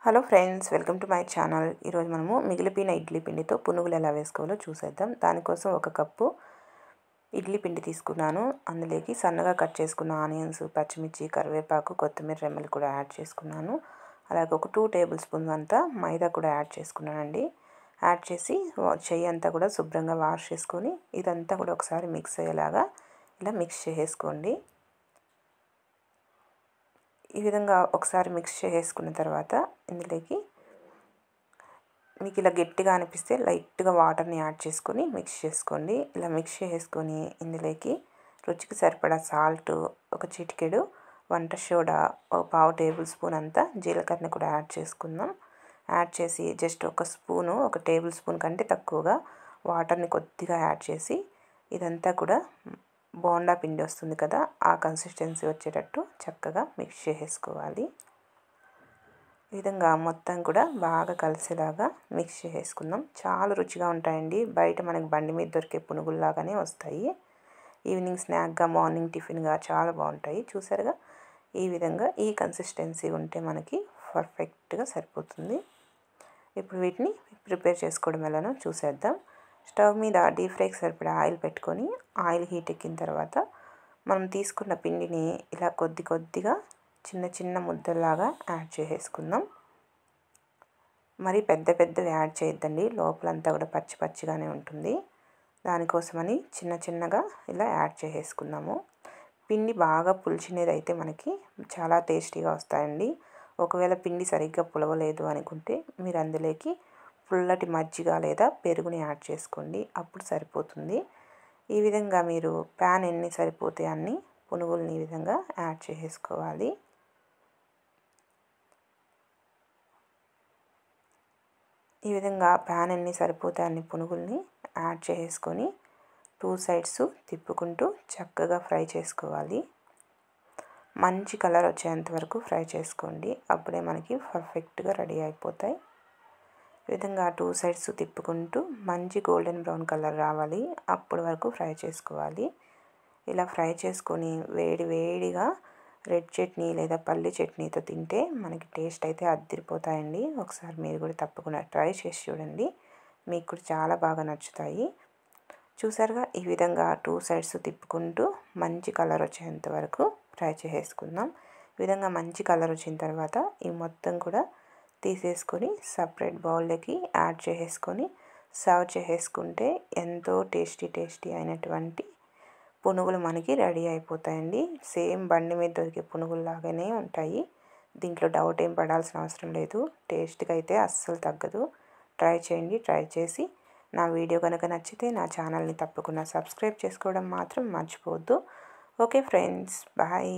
Hello friends, welcome to my channel. ఈరోజు మనము మిగిలిపోయిన ఇడ్లీ పిండితో పునుగులు ఎలా వేసుకోవాలో చూసేద్దాం. దానికోసం ఒక కప్పు ఇడ్లీ పిండి తీసుకున్నాను. అందులోకి సన్నగా కట్ చేసుకున్న ఆనియన్స్, పచ్చిమిర్చి, కరివేపాకు, కొత్తిమీర రెమ్మలు కూడా యాడ్ చేసుకున్నాను. అలాగే ఒక 2 టేబుల్ స్పూన్ అంతా మైదా కూడా యాడ్ చేసుకున్నానండి. యాడ్ చేసి చెయ్యి అంతా కూడా శుభ్రంగా వాష్ చేసుకొని ఇదంతా కూడా ఒకసారి మిక్స్ అయ్యేలాగా ఇలా మిక్స్ చేసుకోండి. ఈ విధంగా ఒకసారి మిక్స్ చేసుకున్న తర్వాత ఇందులోకి మీకు ఇలా గట్టిగా అనిపిస్తే లైట్గా వాటర్ని యాడ్ చేసుకొని మిక్స్ చేసుకోండి. ఇలా మిక్స్ చేసుకొని ఇందులోకి రుచికి సరిపడా సాల్ట్, ఒక చిటికెడు వంట సోడా, ఒక 1/2 టేబుల్ స్పూన్ అంతా జీలకర్రని కూడా యాడ్ చేసుకుందాం. యాడ్ చేసి జస్ట్ ఒక టేబుల్ స్పూన్ కంటే తక్కువగా వాటర్ని కొద్దిగా యాడ్ చేసి ఇదంతా కూడా బోండా పిండి వస్తుంది కదా, ఆ కన్సిస్టెన్సీ వచ్చేటట్టు చక్కగా మిక్స్ చేసుకోవాలి. ఈ విధంగా మొత్తం కూడా బాగా కలిసేలాగా మిక్స్ చేసుకుందాం. చాలా రుచిగా ఉంటాయండి. బయట మనకి బండి మీద దొరికే పునుగుల్లాగానే వస్తాయి. ఈవినింగ్ స్నాక్గా, మార్నింగ్ టిఫిన్గా చాలా బాగుంటాయి. చూసారుగా, ఈ విధంగా ఈ కన్సిస్టెన్సీ ఉంటే మనకి పర్ఫెక్ట్గా సరిపోతుంది. ఇప్పుడు వీటిని ప్రిపేర్ చేసుకోవడం ఎలానో చూసేద్దాం. స్టవ్ మీద డీప్ ఫ్రైకి సరిపడా ఆయిల్ పెట్టుకొని ఆయిల్ హీట్ ఎక్కిన తర్వాత మనం తీసుకున్న పిండిని ఇలా కొద్దిగా చిన్న చిన్న ముద్దల్లాగా యాడ్ చేసుకుందాం. మరి పెద్దవి యాడ్ చేయొద్దండి, లోపలంతా కూడా పచ్చిగానే ఉంటుంది. దానికోసమని చిన్నగా ఇలా యాడ్ చేసుకుందాము. పిండి బాగా పులిచినది అయితే మనకి చాలా టేస్టీగా వస్తాయండి. ఒకవేళ పిండి సరిగ్గా పులవలేదు అనుకుంటే మీరు అందులోకి పుల్లటి మజ్జిగ లేదా పెరుగుని యాడ్ చేసుకోండి, అప్పుడు సరిపోతుంది. ఈ విధంగా మీరు ప్యాన్ ఎన్ని సరిపోతే అన్ని పునుగుల్ని ఈ విధంగా యాడ్ చేసుకోవాలి. ఈ విధంగా ప్యాన్ ఎన్ని సరిపోతే అన్ని పునుగుల్ని యాడ్ చేసుకొని 2 సైడ్స్ తిప్పుకుంటూ చక్కగా ఫ్రై చేసుకోవాలి. మంచి కలర్ వచ్చేంత వరకు ఫ్రై చేసుకోండి, అప్పుడే మనకి పర్ఫెక్ట్గా రెడీ అయిపోతాయి. ఈ విధంగా 2 సైడ్స్ తిప్పుకుంటూ మంచి గోల్డెన్ బ్రౌన్ కలర్ రావాలి, అప్పటి వరకు ఫ్రై చేసుకోవాలి. ఇలా ఫ్రై చేసుకొని వేడిగా రెడ్ చట్నీ లేదా పల్లి చట్నీతో తింటే మనకి టేస్ట్ అయితే అదిరిపోతాయండి. ఒకసారి మీరు కూడా తప్పకుండా ట్రై చేసి చూడండి, మీకు కూడా చాలా బాగా నచ్చుతాయి. చూసారుగా, ఈ విధంగా 2 సైడ్స్ తిప్పుకుంటూ మంచి కలర్ వచ్చేంత వరకు ఫ్రై చేసుకుందాం. ఈ విధంగా మంచి కలర్ వచ్చిన తర్వాత ఈ మొత్తం కూడా తీసేసుకొని సపరేట్ బౌల్లోకి యాడ్ చేసుకొని సర్వ్ చేసుకుంటే ఎంతో టేస్టీ అయినటువంటి పునుగులు మనకి రెడీ అయిపోతాయండి. సేమ్ బండి మీద దొరికే పునుగుల్లాగానే ఉంటాయి. దీంట్లో డౌట్ ఏం పడాల్సిన అవసరం లేదు. టేస్ట్కి అయితే అస్సలు తగ్గదు. ట్రై చేయండి. ట్రై చేసి నా వీడియో కనుక నచ్చితే నా ఛానల్ని తప్పకుండా సబ్స్క్రైబ్ చేసుకోవడం మాత్రం మర్చిపోవద్దు. Okay friends, bye.